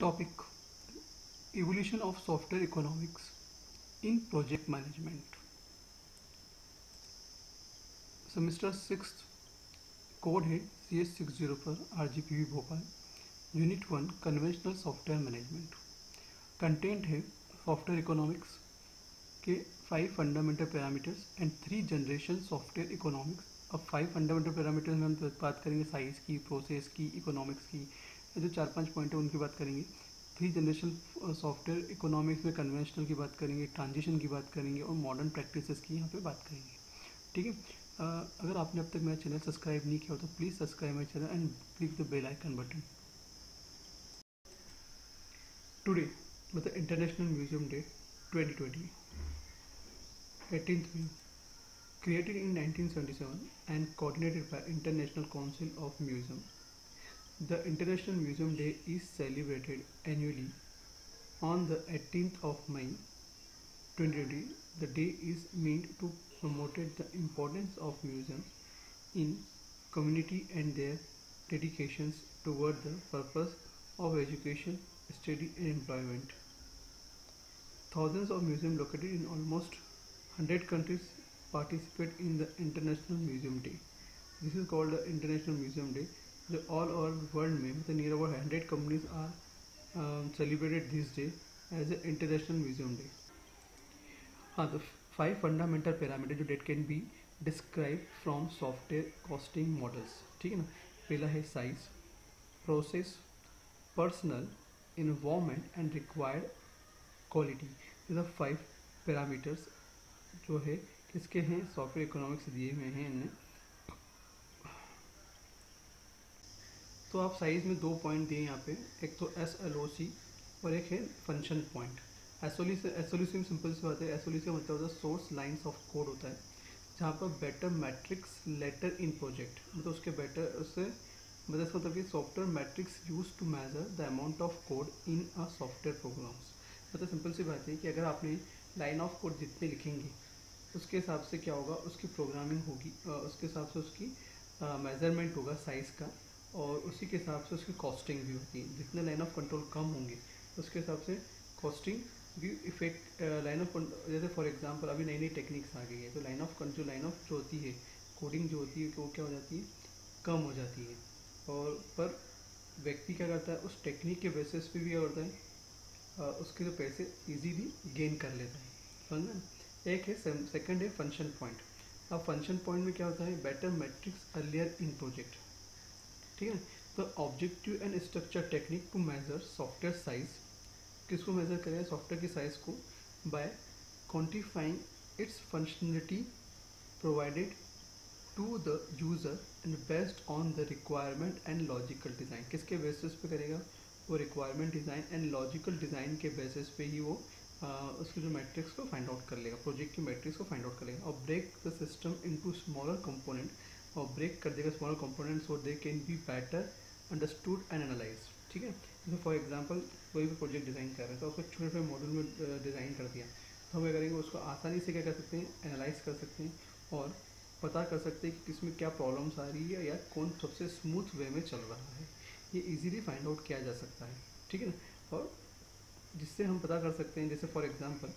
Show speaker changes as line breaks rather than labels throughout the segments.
Topic: Evolution of Software Economics in Project Management. Semester 6 code है CS60 पर RGPV Bhopal. Unit 1 conventional software management. Content है software economics के 5 fundamental parameters and 3 generation software economics. अब 5 fundamental parameters में हम बात करेंगे साइज की, प्रोसेस की, इकोनॉमिक्स की. जो 4-5 पॉइंट है उनकी बात करेंगे. 3 जनरेशन सॉफ्टवेयर इकोनॉमिक्स में कन्वेंशनल की बात करेंगे, ट्रांजिशन की बात करेंगे और मॉडर्न प्रैक्टिसेस की यहाँ पे बात करेंगे. ठीक है. अगर आपने अब तक मेरा चैनल सब्सक्राइब नहीं किया हो तो please subscribe my channel and click the bell icon button. Today मतलब international museum day 2020, 18th May, created in 1977 and coordinated by International Council of Museum. The International Museum Day is celebrated annually on the 18th of May 2020. The day is meant to promote the importance of museums in community and their dedications toward the purpose of education, study and employment. Thousands of museums located in almost 100 countries participate in the International Museum Day. This is called the International Museum Day. जो all over world में मतलब near about 100 companies are celebrated this day as an International Museum Day. हाँ, तो 5 fundamental parameters जो that can be described from software costing models. ठीक है ना. पहला है size, process, personal, environment and required quality. these are 5 parameters जो है किसके हैं, सॉफ्टवेयर इकोनॉमिक्स दिए हुए हैं इनने. तो आप साइज में 2 पॉइंट दिए यहाँ पे, एक तो SLOC और एक है फंक्शन पॉइंट. SLOC में सिंपल सी बात है, SLOC का मतलब होता है सोर्स लाइन्स ऑफ कोड होता है, जहाँ पर better metrics later in project मतलब उसके बेटर उससे मतलब इसका मतलब कि software metrics use to measure the amount of code in a software programs. मतलब सिंपल सी बात है कि अगर आपने लाइन ऑफ कोड जितने लिखेंगे उसके हिसाब से क्या होगा, उसकी प्रोग्रामिंग होगी, उसके हिसाब से उसकी मेजरमेंट होगा साइज़ का, और उसी के हिसाब से उसकी कॉस्टिंग भी होती है. जितने लाइन ऑफ कंट्रोल कम होंगे उसके हिसाब से कॉस्टिंग भी इफेक्ट लाइन ऑफ कंट्रोल. जैसे फॉर एग्जांपल अभी नई नई टेक्निक्स आ गई है तो लाइन ऑफ जो होती है कोडिंग जो होती है वो क्या हो जाती है, कम हो जाती है. और पर व्यक्ति क्या करता है, उस टेक्निक के बेसिस पे भी क्या करता है, उसके जो पैसे इजीली गेन कर लेता है. समझना. एक है सेकंड है फंक्शन पॉइंट. अब फंक्शन पॉइंट में क्या होता है, better metrics earlier in project. ठीक है. तो objective and structure technique to measure software size. किसको मेजर करें, सॉफ्टवेयर की साइज को, by quantifying its functionality provided to the user and based on the requirement and logical design. किसके basis पे करेगा, वो requirement design and logical design के basis पे ही वो उसके जो मैट्रिक्स को फाइंड आउट कर लेगा, प्रोजेक्ट की मैट्रिक्स को फाइंड आउट कर लेगा. और break the system into smaller component, और ब्रेक कर देगा smaller component so they can be better understood and analyse. ठीक है. जैसे फॉर एग्जांपल कोई भी प्रोजेक्ट डिज़ाइन कर रहे हैं तो उसको छोटे छोटे मॉड्यूल में डिज़ाइन कर दिया, तो हम क्या करेंगे, उसको आसानी से क्या कर सकते हैं, एनालाइज कर सकते हैं और पता कर सकते हैं कि किसमें क्या प्रॉब्लम्स आ रही है या कौन सबसे स्मूथ वे में चल रहा है. ये इजीली फाइंड आउट किया जा सकता है. ठीक है ना. और जिससे हम पता कर सकते हैं, जैसे फॉर एग्जांपल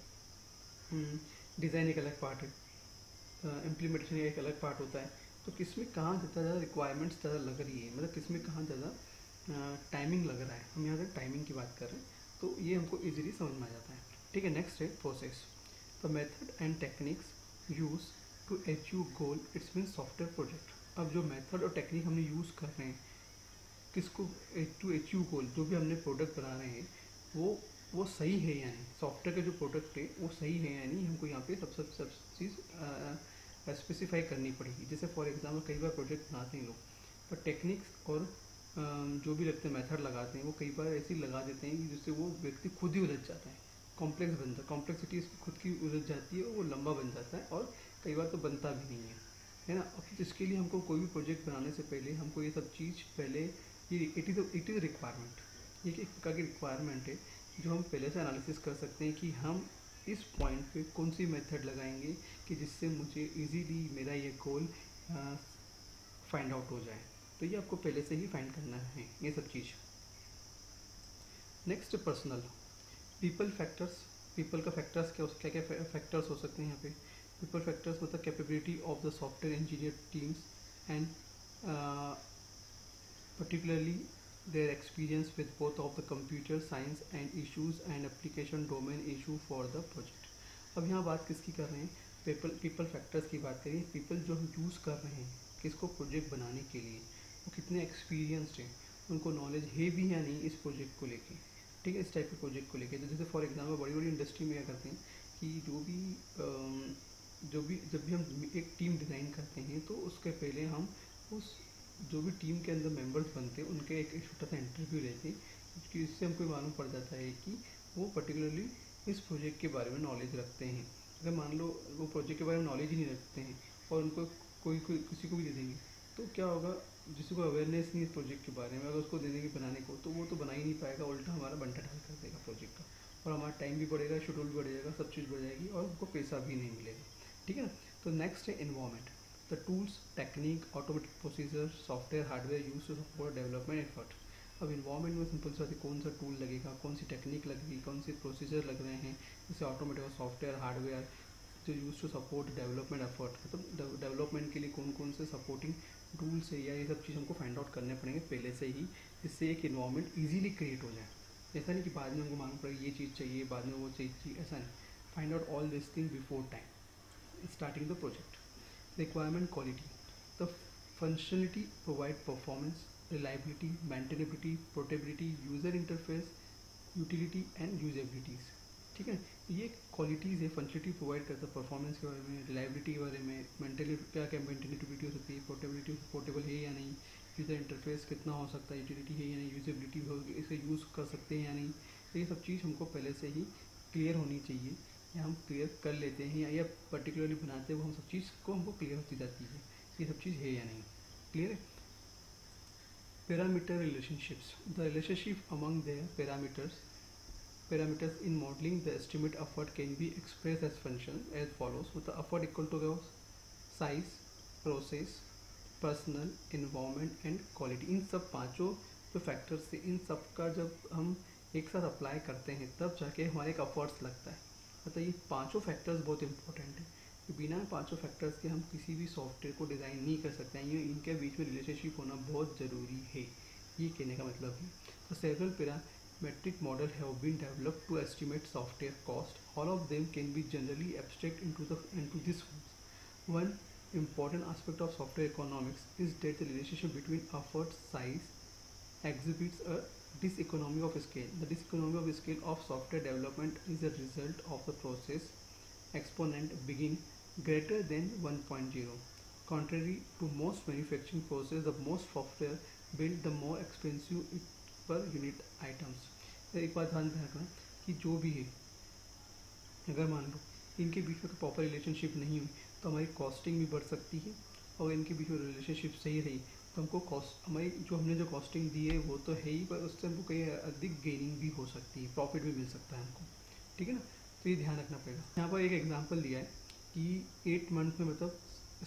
डिज़ाइन एक अलग पार्ट है, इम्प्लीमेंटेशन एक अलग पार्ट होता है, तो किसमें कहाँ ज़्यादा रिक्वायरमेंट्स ज़्यादा लग रही है, मतलब किसमें कहाँ ज़्यादा टाइमिंग लग रहा है. हम यहाँ से टाइमिंग की बात कर रहे हैं तो ये हमको इजीली समझ में आ जाता है. ठीक है. नेक्स्ट है process. The method and techniques use to achieve goal its mean software project. अब जो मेथड और टेक्निक हमने यूज़ कर रहे हैं किसको, टू अचीव गोल, जो भी हमने प्रोडक्ट बना रहे हैं वो सही है या नहीं, सॉफ्टवेयर का जो प्रोडक्ट है वो सही है या नहीं, हमको यहाँ पे सब चीज़ स्पेसिफाई करनी पड़ेगी. जैसे फॉर एग्जांपल कई बार प्रोजेक्ट बनाते हैं लोग, पर टेक्निक्स और जो भी लगते हैं मेथड लगाते हैं वो कई बार ऐसी लगा देते हैं कि जिससे वो व्यक्ति खुद ही उलझ जाता है, कॉम्प्लेक्स बनता है, कॉम्प्लेक्सिटी इसकी खुद की उलझ जाती है, वो लंबा बन जाता है और कई बार तो बनता भी नहीं है ना. अब इसके लिए हमको कोई भी प्रोजेक्ट बनाने से पहले हमको ये सब चीज़ पहले इट इज़ रिक्वायरमेंट, ये एक प्रकार की रिक्वायरमेंट है जो हम पहले से एनालिसिस कर सकते हैं कि हम इस पॉइंट पे कौन सी मेथड लगाएंगे कि जिससे मुझे इजीली मेरा ये गोल फाइंड आउट हो जाए. तो ये आपको पहले से ही फाइंड करना है ये सब चीज़. Next personal, people factors. People का फैक्टर्स क्या क्या फैक्टर्स हो सकते हैं यहाँ पे? पीपल फैक्टर्स मतलब capability of the software engineer teams and particularly their experience with both of the computer science and issues and application domain issue for the project। अब यहाँ बात किसकी कर रहे हैं? पीपल फैक्टर्स की बात करें। पीपल जो यूज़ कर रहे हैं किसको प्रोजेक्ट बनाने के लिए, वो कितने एक्सपीरियंसड हैं, उनको नॉलेज है भी या नहीं इस प्रोजेक्ट को लेके, ठीक है, इस टाइप के प्रोजेक्ट को लेके। तो जैसे फॉर एग्जांपल बड़ी बड़ी इंडस्ट्री में क्या करते हैं कि जब भी हम एक टीम डिज़ाइन करते हैं तो उसके पहले हम उस जो भी टीम के अंदर मेंबर्स बनते हैं उनके एक छोटा सा इंटरव्यू लेते हैं, क्योंकि इससे हमको मालूम पड़ जाता है कि वो पर्टिकुलरली इस प्रोजेक्ट के बारे में नॉलेज रखते हैं। अगर मान लो वो प्रोजेक्ट के बारे में नॉलेज ही नहीं रखते हैं और उनको कोई किसी को भी दे देंगे तो क्या होगा, जिसको अवेयरनेस नहीं है प्रोजेक्ट के बारे में, अगर उसको दे देंगे बनाने को तो वो तो बना ही नहीं पाएगा, उल्टा हमारा बंटा ढाल कर देगा प्रोजेक्ट का, और हमारा टाइम भी बढ़ेगा, शेड्यूल भी बढ़ जाएगा, सब चीज़ बढ़ जाएगी और उनको पैसा भी नहीं मिलेगा, ठीक है ना। तो नेक्स्ट है environment, the tools, technique, automatic procedure, software, hardware use to support development effort. अब इन्वायरमेंट में सिंपल सा कौन सा टूल लगेगा, कौन सी टेक्निक लगेगी, कौन से प्रोसीजर लग रहे हैं, जैसे ऑटोमेटिक और सॉफ्टवेयर, हार्डवेयर जो use to support development effort, मतलब डेवलपमेंट के लिए कौन कौन से सपोर्टिंग टूल्स है या ये सब चीज़ हमको फाइंड आउट करने पड़ेंगे पहले से ही, जिससे एक इन्वायरमेंट ईजिली क्रिएट हो जाए। ऐसा नहीं कि बाद में हमको मालूम पड़ेगा ये चीज़ चाहिए, बाद में वो चाहिए, ऐसा नहीं। Find out all this thing before time starting the project. Requirement quality, the functionality provide performance, reliability, maintainability, portability, user interface, utility and usabilities, ठीक है। ये क्वालिटीज़ है, फंक्शनलिटी प्रोवाइड करता है परफॉर्मेंस के बारे में, रिलायबिलिटी के बारे में, मेंटेनेबिलिटी क्या क्या मेंटेनेबिलिटी हो सकती है, पोर्टेबिलिटी पोर्टेबल है या नहीं, यूज़र इंटरफेस कितना हो सकता है, यूटिलिटी है या नहीं, यूजेबिलिटी हो इसे यूज़ कर सकते हैं या नहीं, ये सब चीज़ हमको पहले से ही क्लियर होनी चाहिए, या हम क्लियर कर लेते हैं या पर्टिकुलरली बनाते हैं वो हम सब चीज़ को हमको क्लियर होती जाती है, ये सब चीज़ है या नहीं, क्लियर है। Parameter relationships, the relationship among their parameters in modeling the estimate effort can be expressed as function as follows, मतलब effort equal to size, process, personal, environment and quality। इन सब पांचों जो फैक्टर्स से इन सब का जब हम एक साथ अप्लाई करते हैं तब जाके हमारे एक एफर्ट्स लगता है। मतलब ये पांचों फैक्टर्स बहुत इंपॉर्टेंट है, बिना पांचों फैक्टर्स के हम किसी भी सॉफ्टवेयर को डिज़ाइन नहीं कर सकते हैं, ये इनके बीच में रिलेशनशिप होना बहुत ज़रूरी है, ये कहने का मतलब है। तो several parametric model have been developed to estimate software cost, all of them can be generally abstract into this one important aspect of software economics is that the relationship between effort size exhibits a diseconomy of scale. The diseconomy of scale of software development is a result of the process exponent being greater than 1.0. Contrary to most manufacturing process, the most software built, the more expensive it per unit items. एक बात ध्यान रखना कि जो भी है, अगर मान लो इनके बीच में प्रॉपर रिलेशनशिप नहीं हुई तो हमारी कॉस्टिंग भी बढ़ सकती है, और इनके बीच में रिलेशनशिप सही रही तो हमको कॉस्ट हमारी हमने जो कॉस्टिंग दी है वो तो है ही, पर उससे हमको कहीं अधिक गेनिंग भी हो सकती है, प्रॉफिट भी मिल सकता है हमको, ठीक है ना। तो ये ध्यान रखना पड़ेगा। यहाँ पर एक एग्जांपल दिया है कि 8 मंथ में मतलब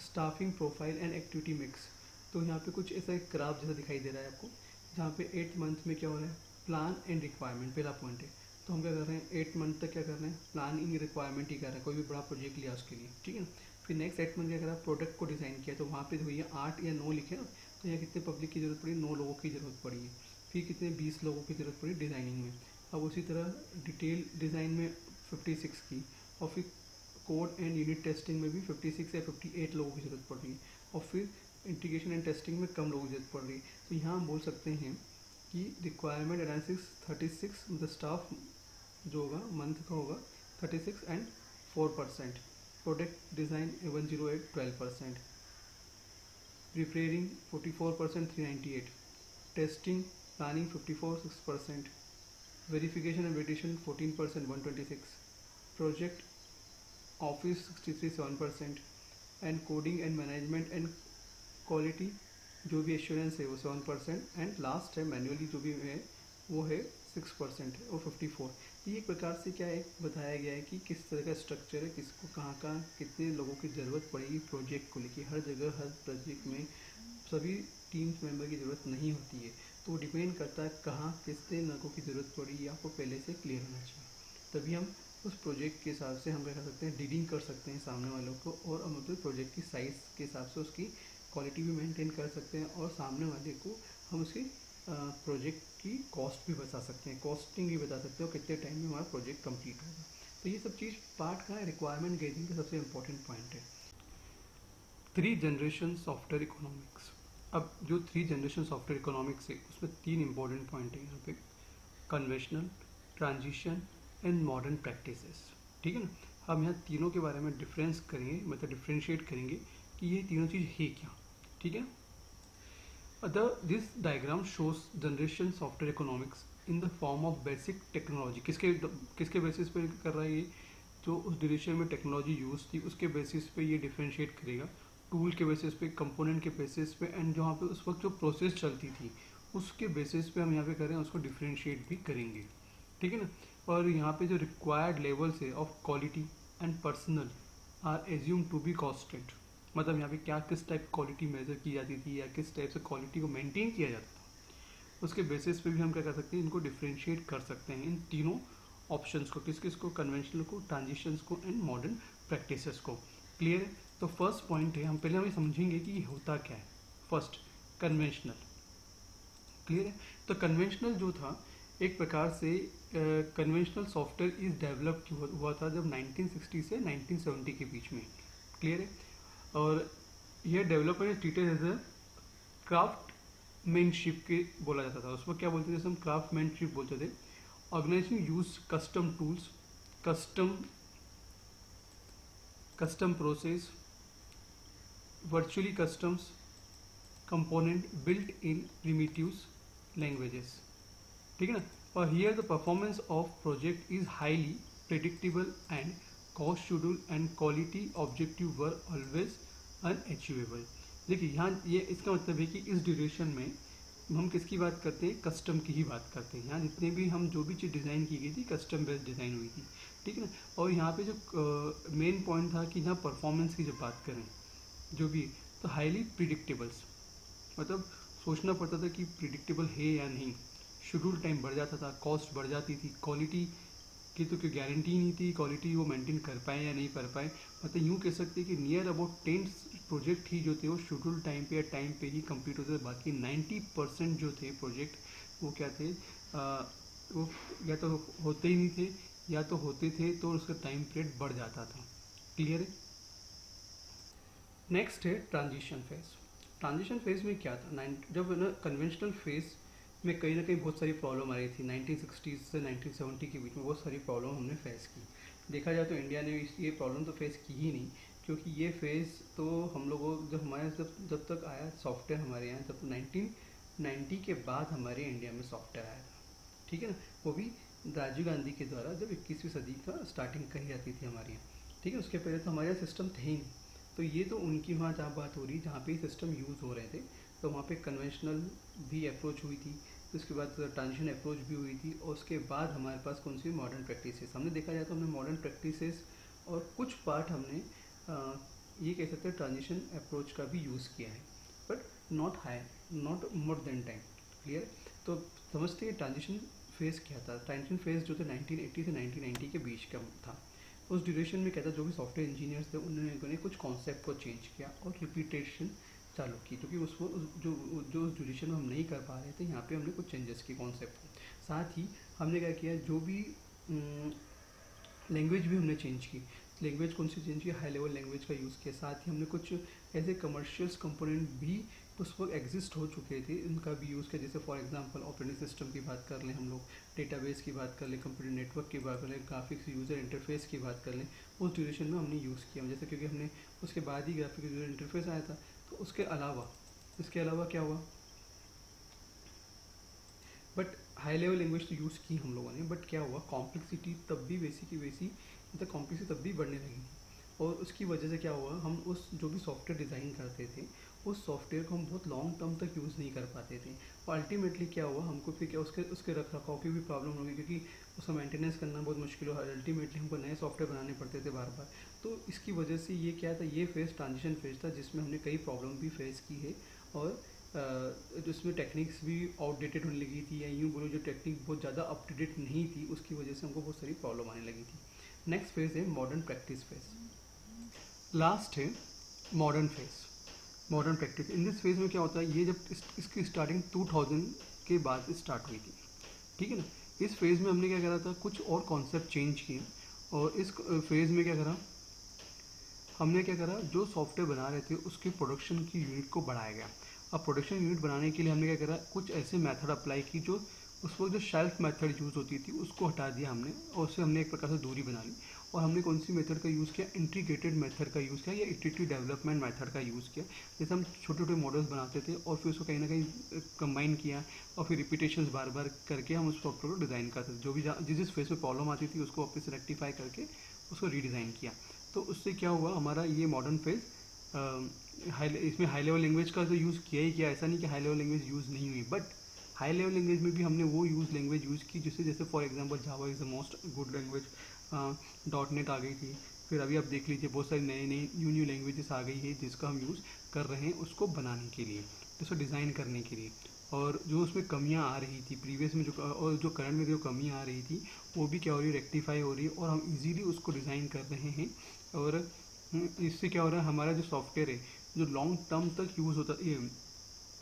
staffing profile and activity mix. तो यहाँ पे कुछ ऐसा एक ग्राफ जैसा दिखाई दे रहा है आपको, जहाँ पे 8 मंथ में क्या हो रहा है, प्लान एंड रिक्वायरमेंट पहला पॉइंट है। तो हम क्या कर रहे हैं 8 मंथ तक क्या कर रहे हैं, प्लानिंग रिक्वायरमेंट ही कर रहे हैं, कोई भी बड़ा प्रोजेक्ट लिया उसके लिए, ठीक है ना। फिर नेक्स्ट 8 मंथ क्या करा, प्रोडक्ट को डिज़ाइन किया, तो वहाँ पे भैया 8 या 9 लिखे ना, तो यहाँ कितने पब्लिक की ज़रूरत पड़ी, 9 लोगों की ज़रूरत पड़ी है। फिर कितने 20 लोगों की ज़रूरत पड़ी डिज़ाइनिंग में। अब उसी तरह डिटेल डिज़ाइन में 56 की, और फिर कोड एंड यूनिट टेस्टिंग में भी 56 या 58 लोगों की ज़रूरत पड़ रही है, और फिर इंटीग्रेशन एंड टेस्टिंग में कम लोगों की ज़रूरत पड़ रही है। तो यहाँ हम बोल सकते हैं कि रिक्वायरमेंट एनालिसिस 36, मतलब स्टाफ जो होगा मंथ का होगा 36 and 4%, product design 108 12%, preparing 44% 398, testing planning 54 6%, verification and validation 14% 126, project office 63 7%, and coding and management and quality जो भी एश्योरेंस है वो 7%, एंड लास्ट है मैनुअली जो भी है वो है 6% है, वो 54। ये एक प्रकार से क्या है बताया गया है कि किस तरह का स्ट्रक्चर है, किसको कहाँ कहाँ कितने लोगों की ज़रूरत पड़ेगी प्रोजेक्ट को लेके। हर जगह हर प्रोजेक्ट में सभी टीम्स मेंबर की ज़रूरत नहीं होती है, तो डिपेंड करता है कहाँ कितने नगों की ज़रूरत पड़ी, ये आपको पहले से क्लियर होना चाहिए। तभी हम उस प्रोजेक्ट के हिसाब से हम क्या कर सकते हैं, डीलिंग कर सकते हैं सामने वालों को, और हम अपने प्रोजेक्ट की साइज़ के हिसाब से उसकी क्वालिटी भी मेंटेन कर सकते हैं, और सामने वाले को हम उसकी प्रोजेक्ट की कॉस्ट भी बता सकते हैं, कॉस्टिंग भी बता सकते हैं, और कितने टाइम में हमारा प्रोजेक्ट कंप्लीट होगा। तो ये सब चीज़ पार्ट का रिक्वायरमेंट गेजिंग का सबसे इंपॉर्टेंट पॉइंट है। 3 जनरेशन सॉफ्टवेयर इकोनॉमिक्स। अब जो 3 जनरेशन सॉफ्टवेयर इकोनॉमिक्स है उसमें 3 इंपॉर्टेंट पॉइंट है यहाँ पे, conventional, transition and modern practices. ठीक है ना, हम यहाँ तीनों के बारे में डिफरेंस करेंगे, मतलब डिफ्रेंशिएट करेंगे कि ये तीनों चीज़ है क्या। ठीक है, this diagram shows generation software economics in the form of basic technology. किसके बेसिस पे कर रहा है ये, जो उस ड्यूरेशन में टेक्नोलॉजी यूज़ थी उसके बेसिस पे ये डिफ्रेंशिएट करेगा, टूल के बेसिस पे, कंपोनेंट के बेसिस पे, एंड जहाँ पे उस वक्त जो प्रोसेस चलती थी उसके बेसिस पे हम यहाँ पे करें उसको डिफ्रेंशिएट भी करेंगे। ठीक है ना, और यहाँ पे जो रिक्वायर्ड लेवल्स है of quality and personnel are assume to be constant. मतलब यहाँ पे क्या किस टाइप क्वालिटी मेजर की जाती थी या किस टाइप से क्वालिटी को मेंटेन किया जाता था, उसके बेसिस पे भी हम क्या कर सकते हैं, इनको डिफ्रेंशिएट कर सकते हैं इन तीनों ऑप्शंस को, किस किस को, कन्वेंशनल को, ट्रांजिशंस को एंड मॉडर्न प्रैक्टिसेस को। क्लियर है, तो फर्स्ट पॉइंट है, हम पहले हम ये समझेंगे कि ये होता क्या है। First, conventional. क्लियर है, तो कन्वेंशनल जो था एक प्रकार से कन्वेंशनल सॉफ्टवेयर इज डेवलप हुआ था जब 1960 से 1970 के बीच में। क्लियर है, और यह development treated as a craftsmanship के बोला जाता था। उसमें क्या बोलते थे, जैसे हम क्राफ्टमैनशिप बोलते थे। Organization use custom tools, custom process, virtually customs component built in primitives languages. ठीक है ना, और here the performance of project is highly predictable and cost schedule and quality objective were always unachievable. देखिए यहाँ ये इसका मतलब है कि इस ड्यूरेशन में हम किसकी बात करते हैं, कस्टम की ही बात करते हैं। यहाँ जितने भी हम जो भी चीज़ डिज़ाइन की गई थी कस्टम बेस्ड डिज़ाइन हुई थी। ठीक है ना, और यहाँ पे जो मेन पॉइंट था कि यहाँ परफॉर्मेंस की जब बात करें जो भी, तो हाईली प्रिडिक्टेबल्स, मतलब सोचना पड़ता था कि प्रिडिक्टेबल है या नहीं, शेड्यूल टाइम बढ़ जाता था, कॉस्ट बढ़ जाती थी, क्वालिटी की तो कोई गारंटी नहीं थी, क्वालिटी वो मेंटेन कर पाए या नहीं कर पाए। मतलब यूँ कह सकते हैं कि नियर अबाउट 10 प्रोजेक्ट ही जो थे वो शेड्यूल टाइम पे या टाइम पे ही कंप्लीट होते थे। बाकी 90% जो थे प्रोजेक्ट वो क्या थे, वो या तो होते ही नहीं थे, या तो होते थे तो उसका टाइम पीरियड बढ़ जाता था। क्लियर है, नेक्स्ट है ट्रांजिशन फेज। ट्रांजिशन फेज में क्या था, जब ना कन्वेंशनल फेज में कहीं ना कहीं बहुत सारी प्रॉब्लम आ रही थी। 1960 से 1970 के बीच में बहुत सारी प्रॉब्लम हमने फेस की। देखा जाए तो इंडिया ने ये प्रॉब्लम तो फेस की ही नहीं, क्योंकि ये फेज तो हम लोगों जब हमारे जब तक आया सॉफ्टवेयर हमारे यहाँ, तब 1990 के बाद हमारे इंडिया में सॉफ्टवेयर आया था। ठीक है ना, वो भी राजीव गांधी के द्वारा जब 21वीं सदी का स्टार्टिंग कही जाती थी हमारे यहाँ। ठीक है, उसके पहले तो हमारे यहाँ सिस्टम थे ही नहीं। तो ये तो उनकी वहाँ जहाँ बात हो रही जहाँ पे सिस्टम यूज़ हो रहे थे, तो वहाँ पे कन्वेंशनल भी अप्रोच हुई थी, उसके बाद ट्रांजिशन अप्रोच भी हुई थी, और उसके बाद हमारे पास कौन सी मॉडर्न प्रैक्टिसेस। हमने देखा जाए तो हमने मॉडर्न प्रैक्टिसेस और कुछ पार्ट हमने ये कह सकते हैं ट्रांजिशन अप्रोच का भी यूज़ किया है, but not more than time. Clear, तो समझते हैं ट्रांजिशन फेज़ क्या था। ट्रांजिशन फेज़ जो था 1980 से 1990 के बीच का था। उस ड्यूरेशन में क्या था, जो भी सॉफ्टवेयर इंजीनियर्स थे उन्होंने कुछ कॉन्सेप्ट को चेंज किया और रिपीटेशन चालू की, क्योंकि उसको जो उस ड्यूरेशन में हम नहीं कर पा रहे थे, यहाँ पे हमने कुछ चेंजेस किए कॉन्सेप्ट। साथ ही हमने क्या किया, जो भी लैंग्वेज भी हमने चेंज की। लैंग्वेज कौन सी चेंज की, हाई लेवल लैंग्वेज का यूज़ किया। साथ ही हमने कुछ ऐसे कमर्शियल्स कंपोनेंट भी उस वक्त एग्जिस्ट हो चुके थे, इनका भी यूज़ किया। जैसे फॉर एग्जांपल ऑपरेटिंग सिस्टम की बात कर लें हम लोग, डेटाबेस की बात कर लें, कंप्यूटर नेटवर्क की बात कर लें, ग्राफिक्स यूज़र इंटरफेस की बात कर लें, उस ड्यूरेशन में हमने यूज़ किया। जैसे क्योंकि हमने उसके बाद ही ग्राफिक यूज़र इंटरफेस आया था, तो इसके अलावा क्या हुआ, बट हाई लेवल लैंग्वेज तो यूज़ की हम लोगों ने, बट क्या हुआ, कॉम्प्लेक्सिटी तब भी वैसी की वैसी, मतलब कॉम्प्लेक्सिटी तब भी बढ़ने लगी थी। और उसकी वजह से क्या हुआ, हम उस जो भी सॉफ्टवेयर डिज़ाइन करते थे उस सॉफ्टवेयर को हम बहुत लॉन्ग टर्म तक यूज़ नहीं कर पाते थे, और अल्टीमेटली क्या हुआ, हमको फिर क्या उसके रख रखाव की भी प्रॉब्लम होगी, क्योंकि उसका मेंटेनेंस करना बहुत मुश्किल हुआ। अल्टीमेटली हमको नए सॉफ्टवेयर बनाने पड़ते थे बार बार। तो इसकी वजह से ये क्या था, ये फेज़ ट्रांजिशन फेज़ था, जिसमें हमने कई प्रॉब्लम भी फेस की है, और जो इसमें टेक्निक्स भी आउटडेटेड होने लगी थी, या यूँ बोलो जो टेक्निक बहुत ज़्यादा अप टू डेट नहीं थी, उसकी वजह से हमको बहुत सारी प्रॉब्लम आने लगी थी। नेक्स्ट फेज़ है मॉडर्न प्रैक्टिस फेज़। लास्ट है modern phase, modern practice. In this phase में क्या होता है, ये जब इसकी स्टार्टिंग 2000 के बाद स्टार्ट हुई थी, ठीक है ना। इस फेज़ में हमने क्या करा था, कुछ और कॉन्सेप्ट चेंज किए, और इस फेज़ में क्या करा, हमने क्या करा, जो सॉफ्टवेयर बना रहे थे उसके प्रोडक्शन की यूनिट को बढ़ाया गया। अब प्रोडक्शन यूनिट बनाने के लिए हमने क्या करा, कुछ ऐसे मेथड अप्लाई की जो उस वक्त जो शेल्फ मेथड यूज़ होती थी उसको हटा दिया हमने, और उससे हमने एक प्रकार से दूरी बना ली। और हमने कौन सी मेथड का यूज़ किया, इंटीग्रेटेड मेथड का यूज़ किया, या इटरेटिव डेवलपमेंट मेथड का यूज़ किया। जैसे हम छोटे छोटे मॉडल्स बनाते थे और फिर उसको कहीं ना कहीं कंबाइन किया, और फिर रिपीटेशंस बार बार करके हम उस सॉफ्टवेयर को डिज़ाइन करते थे। जो भी जिस फेस में प्रॉब्लम आती थी उसको वापस रेक्टिफाई करके उसको रीडिज़ाइन किया। तो उससे क्या हुआ, हमारा ये मॉडर्न फेज इसमें हाई लेवल लैंग्वेज का तो यूज़ किया ही किया, ऐसा नहीं कि हाई लेवल लैंग्वेज यूज़ नहीं हुई, बट हाई लेवल लैंग्वेज में भी हमने वो लैंग्वेज यूज़ की जिससे, जैसे for example Java is the most good language, .NET आ गई थी। फिर अभी आप देख लीजिए बहुत सारी नई न्यू लैंग्वेजेस आ गई है जिसका हम यूज़ कर रहे हैं उसको बनाने के लिए, उसको डिज़ाइन करने के लिए। और जो उसमें कमियां आ रही थी प्रीवियस में, और जो करंट में जो कमियां आ रही थी वो भी क्या हो रही है, रेक्टिफाई हो रही है, और हम इजीली उसको डिज़ाइन कर रहे हैं। और इससे क्या हो रहा है, हमारा जो सॉफ्टवेयर है जो लॉन्ग टर्म तक यूज़ होता,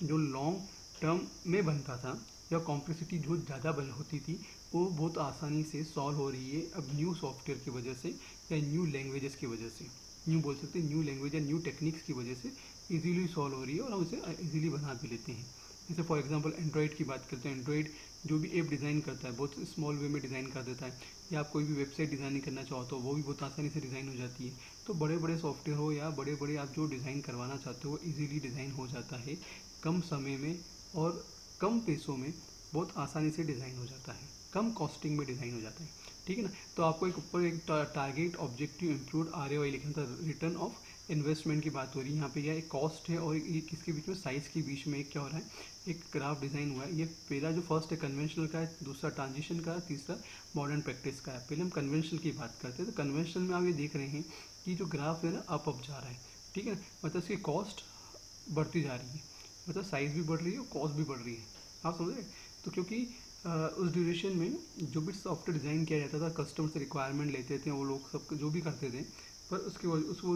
जो लॉन्ग टर्म में बनता था, या कॉम्प्लेक्सिटी जो ज़्यादा बन होती थी, वो बहुत आसानी से सॉल्व हो रही है अब न्यू सॉफ्टवेयर की वजह से, या न्यू लैंग्वेजेस की वजह से, न्यू बोल सकते हैं, न्यू लैंग्वेज या न्यू टेक्निक्स की वजह से इजीली सॉल्व हो रही है, और हम उसे इजीली बना भी लेते हैं। जैसे फॉर एग्जांपल एंड्रॉइड की बात करते हैं, एंड्रॉइड जो भी ऐप डिज़ाइन करता है बहुत स्मॉल वे में डिज़ाइन कर देता है, या आप कोई भी वेबसाइट डिज़ाइनिंग करना चाहो तो वो भी बहुत आसानी से डिज़ाइन हो जाती है। तो बड़े बड़े सॉफ्टवेयर हो या बड़े बड़े आप जो डिज़ाइन करवाना चाहते हो वो ईजीली डिज़ाइन हो जाता है, कम समय में और कम पैसों में बहुत आसानी से डिज़ाइन हो जाता है, कम कॉस्टिंग में डिज़ाइन हो जाता है, ठीक है ना। तो आपको एक ऊपर एक टारगेट ऑब्जेक्टिव इंक्लूड ROI लिखना था, रिटर्न ऑफ इन्वेस्टमेंट की बात हो रही है यहाँ पे। यह एक कॉस्ट है और ये किसके बीच में, साइज़ के बीच में एक क्या हो रहा है, एक ग्राफ डिज़ाइन हुआ है। ये पहला जो फर्स्ट है कन्वेंशनल का है, दूसरा ट्रांजिशन का है, तीसरा मॉडर्न प्रैक्टिस का है। पहले हम कन्वेंशनल की बात करते हैं। तो कन्वेंशनल में आप ये देख रहे हैं कि जो ग्राफ है ना अप जा रहा है, ठीक है, मतलब इसकी कॉस्ट बढ़ती जा रही है, मतलब साइज़ भी बढ़ रही है और कॉस्ट भी बढ़ रही है, आप समझ रहे हैं। तो क्योंकि उस ड्यूरेशन में जो भी सॉफ्टवेयर डिज़ाइन किया जाता था, कस्टमर से रिक्वायरमेंट लेते थे वो लोग, सब जो भी करते थे, पर उसके उसको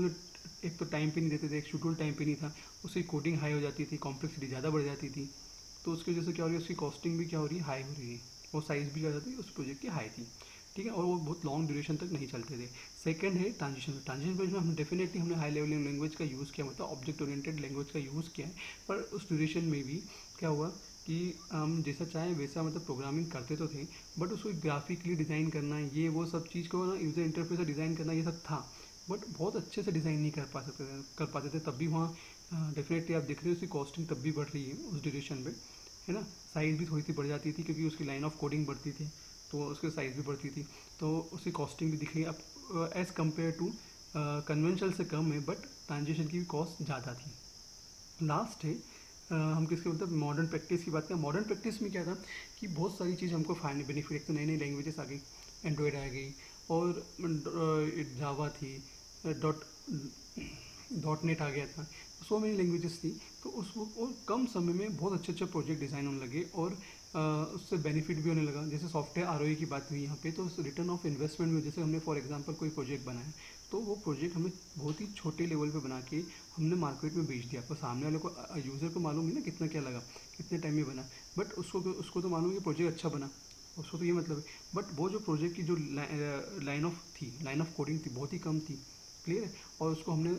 एक तो टाइम पे नहीं देते थे, एक शेड्यूल टाइम पे नहीं था, उसकी कोडिंग हाई हो जाती थी, कॉम्प्लेक्सिटी ज़्यादा बढ़ जाती थी। तो उसकी वजह से क्या हो रही है, उसकी कॉस्टिंग भी क्या हो रही है, हाई हो रही है, और साइज़ भी क्या हो जाती है उस प्रोजेक्ट की हाई थी, ठीक है, और वो बहुत लॉन्ग ड्यूरेशन तक नहीं चलते थे। सेकंड है ट्रांजिशन। ट्रांजिशन पेज में हम डेफिनेटली हमने हाई लेवल लैंग्वेज का यूज़ किया, मतलब ऑब्जेक्ट ओरिएंटेड लैंग्वेज का यूज़ किया है, पर उस ड्यूरेशन में भी क्या हुआ कि हम जैसा चाहें वैसा मतलब प्रोग्रामिंग करते तो थे, बट उसको ग्राफिकली डिज़ाइन करना, ये वो सब चीज़ को ना यूज़र इंटरफेस से डिज़ाइन करना, ये सब था, बट बहुत अच्छे से डिज़ाइन नहीं कर पाते थे। तब भी वहाँ डेफिनेटली आप देख रहे हो उसकी कॉस्टिंग तब भी बढ़ रही है उस ड्यूरेशन में, है ना। साइज़ भी थोड़ी सी बढ़ जाती थी क्योंकि उसकी लाइन ऑफ कोडिंग बढ़ती थी, तो उसकी साइज़ भी बढ़ती थी, तो उसकी कॉस्टिंग भी दिख रही है अब एज़ कम्पेयर टू कन्वेंशनल से कम है, बट ट्रांजिशन की भी कॉस्ट ज़्यादा थी। लास्ट है हम किसके मतलब मॉडर्न प्रैक्टिस की बात करें। मॉडर्न प्रैक्टिस में क्या था कि बहुत सारी चीज़ हमको फाइनल बेनिफिट, एक तो नई नई लैंग्वेजेस आ गई, एंड्रॉयड आ गई, और जावा थी, .NET आ गया था, सो मेनी लैंग्वेजेस थी। तो उस और कम समय में बहुत अच्छे अच्छे प्रोजेक्ट डिज़ाइन होने लगे, और उससे बेनिफिट भी होने लगा। जैसे सॉफ्टवेयर ROI की बात हुई यहाँ पे, तो रिटर्न ऑफ इन्वेस्टमेंट में जैसे हमने फॉर एग्जांपल कोई प्रोजेक्ट बनाया, तो वो प्रोजेक्ट हमें बहुत ही छोटे लेवल पे बना के हमने मार्केट में बेच दिया, पर सामने वाले को यूज़र को मालूम है ना कितना क्या लगा, कितने टाइम में बना, बट उसको तो मालूम है कि प्रोजेक्ट अच्छा बना, उसको तो ये मतलब है। बट वो जो प्रोजेक्ट की जो लाइन ऑफ कोडिंग थी बहुत ही कम थी, क्लियर है, और उसको हमने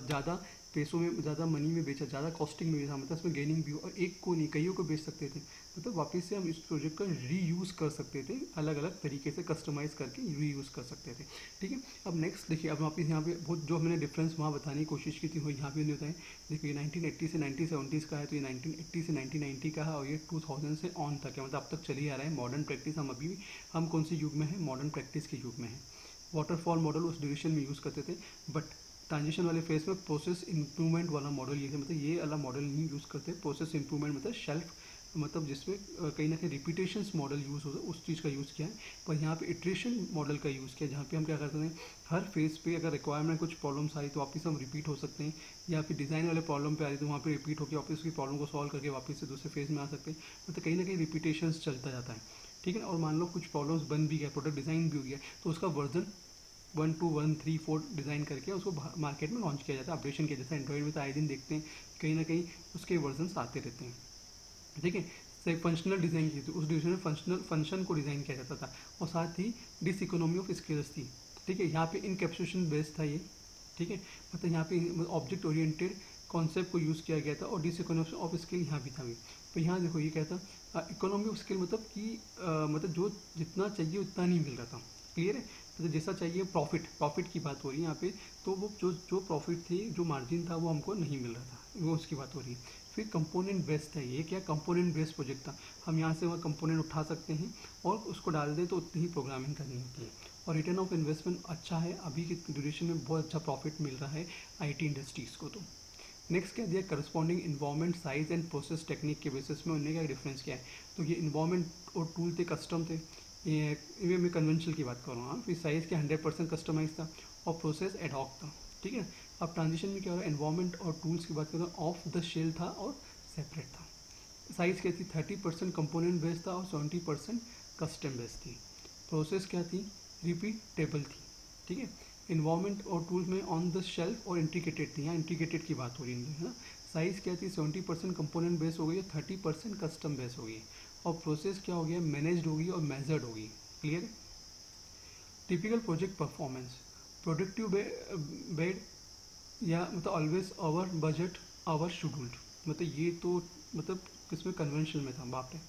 ज़्यादा पैसों में, ज़्यादा मनी में बेचा, ज़्यादा कॉस्टिंग में बेचा, मतलब इसमें गेनिंग भी, और एक को नहीं कईयों को बेच सकते थे, मतलब वापस से हम इस प्रोजेक्ट का रीयूज़ कर सकते थे, अलग अलग तरीके से कस्टमाइज़ करके रीयूज़ कर सकते थे, ठीक है। अब नेक्स्ट देखिए, अब वापस यहाँ पे बहुत जो हमने डिफरेंस वहाँ बताने की कोशिश की थी वो यहाँ पे नहीं होता है। देखिए 1980 से 1970 का है, तो ये 1980 से 1990 का है, और ये 2000 से ऑन तक है, मतलब अब तक चल ही आ रहा है मॉडर्न प्रैक्टिस। हम कौन सी युग में है, मॉडर्न प्रैक्टिस के युग में है। वाटरफॉल मॉडल उस ड्यूरेशन में यूज़ करते थे, बट ट्रांजिशन वाले फेज में प्रोसेस इंप्रूवमेंट वाला मॉडल ये है, मतलब ये वाला मॉडल नहीं यूज़ करते। प्रोसेस इंप्रूवमेंट मतलब शेल्फ मतलब जिसमें कहीं ना कहीं रिपीटेशंस मॉडल यूज़ होता है, उस चीज़ का यूज़ किया है। पर यहाँ पे इटरेशन मॉडल का यूज़ किया है, जहाँ पे हम क्या करते हैं, हर फेज़ पे अगर रिक्वायरमेंट कुछ प्रॉब्लम्स आई तो वापस हम रिपीट हो सकते हैं, या फिर डिज़ाइन वाले प्रॉब्लम पे आ रही तो वहाँ पे रिपीट होकर वापस उसकी प्रॉब्लम को सॉल्व करके वापस से दूसरे फेज़ में आ सकते हैं। मतलब कहीं ना कहीं रिपीटेशंस चलता जाता है, ठीक है ना। और मान लो कुछ प्रॉब्लम्स बन भी गया, प्रोडक्ट डिज़ाइन भी हो गया, तो उसका वर्जन 1, 2, 1, 3, 4 डिज़ाइन करके उसको मार्केट में लॉन्च किया जाता है, अपडेशन किया जाता है। एंड्रॉइड में तो आए दिन देखते हैं कहीं ना कहीं उसके वर्जन आते रहते हैं, ठीक है। से फंक्शनल डिज़ाइन की थी, उस डिवीजन में फंक्शन को डिज़ाइन किया जाता था, और साथ ही डिस इकोनॉमी ऑफ स्किल्स थी, ठीक है। यहाँ पे इनकैप्सुलेशन बेस्ड था ये, ठीक है। मतलब यहाँ पे ऑब्जेक्ट ओरिएंटेड कॉन्सेप्ट को यूज़ किया गया था, और डिस इकोनॉमी ऑफ स्किल यहाँ भी था भी। तो यहाँ देखो ये कहता इकोनॉमी ऑफ स्किल मतलब कि मतलब जो जितना चाहिए उतना नहीं मिल रहा था, क्लियर है। मतलब जैसा चाहिए प्रॉफिट की बात हो रही है यहाँ पे, तो वो जो प्रॉफिट थी, जो मार्जिन था, वो हमको नहीं मिल रहा था, वो उसकी बात हो रही है। फिर कंपोनेंट बेस्ड है, ये क्या कंपोनेंट बेस्ड प्रोजेक्ट था, हम यहाँ से वहाँ कंपोनेंट उठा सकते हैं और उसको डाल दें तो उतनी ही प्रोग्रामिंग करनी होती है। और रिटर्न ऑफ इन्वेस्टमेंट अच्छा है, अभी की ड्यूरेशन में बहुत अच्छा प्रॉफिट मिल रहा है आईटी इंडस्ट्रीज़ को। तो नेक्स्ट क्या दिया, corresponding environment size and process technique के बेसिस में उन्हें क्या डिफरेंस क्या है। तो ये इन्वायरमेंट और टूल थे कस्टम थे, ये मैं कन्वेंशनल की बात कर रहा हूँ। फिर साइज़ क्या 100% कस्टमाइज था, और प्रोसेस एडॉक था, ठीक है। अब ट्रांजिशन में क्या हो रहा है, इन्वायरमेंट और टूल्स की बात करें तो ऑफ द शेल था और सेपरेट था। साइज़ क्या थी, 30% कंपोनेंट बेस्ड था और 70% कस्टम बेस्ड थी। प्रोसेस क्या थी, रिपीटेबल थी, ठीक है। इन्वायरमेंट और टूल्स में ऑन द शेल्फ और इंटीग्रेटेड थी, यहाँ इंटीग्रेटेड की बात हो रही है ना। साइज़ क्या थी, 70% कंपोनेंट बेस हो गई, 30% कस्टम बेस हो गई, और प्रोसेस क्या हो गया, मैनेज्ड होगी और मेजर्ड होगी, क्लियर है। Typical project performance, productive bad, या मतलब always over budget over scheduled, मतलब ये तो मतलब किसमें कन्वेंशनल में था, बाप रे।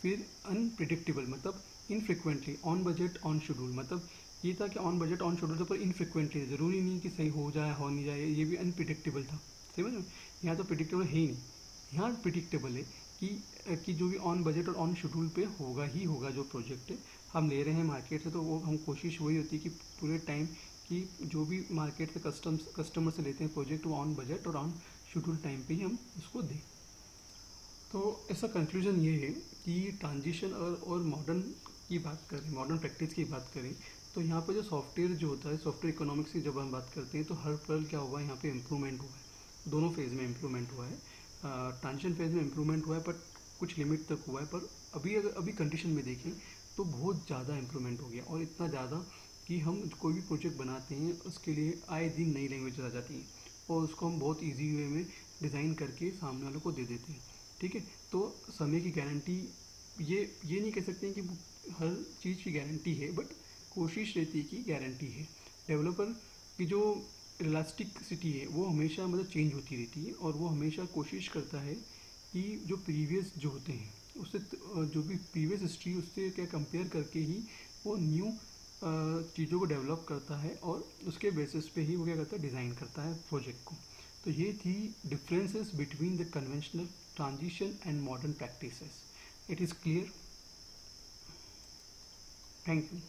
फिर अनप्रिडिक्टेबल मतलब इनफ्रिक्वेंटली, ऑन बजट ऑन शेड्यूल, मतलब ये था कि ऑन बजट ऑन शेड्यूल था, पर इनफ्रिक्वेंटली, ज़रूरी नहीं कि सही हो जाए हो नहीं जाए, ये भी अनप्रिडिक्टेबल था, समझ में। यहाँ तो प्रिडिक्टेबल है ही नहीं, यहाँ प्रिडिक्टेबल है कि जो भी ऑन बजट और ऑन शेड्यूल पे होगा ही होगा, जो प्रोजेक्ट है हम ले रहे हैं मार्केट से, तो वो हम कोशिश वही होती है कि पूरे टाइम कि जो भी मार्केट से कस्टमर से लेते हैं प्रोजेक्ट, वो ऑन बजट और ऑन शेड्यूल टाइम पे ही हम उसको दें। तो ऐसा कंक्लूजन ये है कि ट्रांजिशन और मॉडर्न की बात करें, मॉडर्न प्रैक्टिस की बात करें, तो यहाँ पर जो सॉफ्टवेयर जो होता है, सॉफ्टवेयर इकोनॉमिक्स की जब हम बात करते हैं, तो हर पल क्या हुआ है, यहाँ पे इम्प्रूवमेंट हुआ है, दोनों फेज़ में इम्प्रूवमेंट हुआ है। ट्रांजिशन फेज़ में इम्प्रूवमेंट हुआ है, बट कुछ लिमिट तक हुआ है, पर अभी कंडीशन में देखें तो बहुत ज़्यादा इम्प्रूवमेंट हो गया, और इतना ज़्यादा कि हम कोई भी प्रोजेक्ट बनाते हैं उसके लिए आए दिन नई लैंग्वेज आ जाती है, और उसको हम बहुत ईजी वे में डिज़ाइन करके सामने वालों को दे देते हैं, ठीक है। तो समय की गारंटी, ये नहीं कह सकते हैं कि हर चीज़ की गारंटी है, बट कोशिश रहती है कि गारंटी है। डेवलपर की जो इलास्टिसिटी है वो हमेशा मतलब चेंज होती रहती है, और वो हमेशा कोशिश करता है कि जो प्रीवियस जो होते हैं उससे जो भी प्रीवियस हिस्ट्री उससे क्या कंपेयर करके ही वो न्यू चीज़ों को डेवलप करता है, और उसके बेसिस पे ही वो क्या करता है, डिज़ाइन करता है प्रोजेक्ट को। तो ये थी differences between the conventional, transition and modern practices. It is clear. Thank you.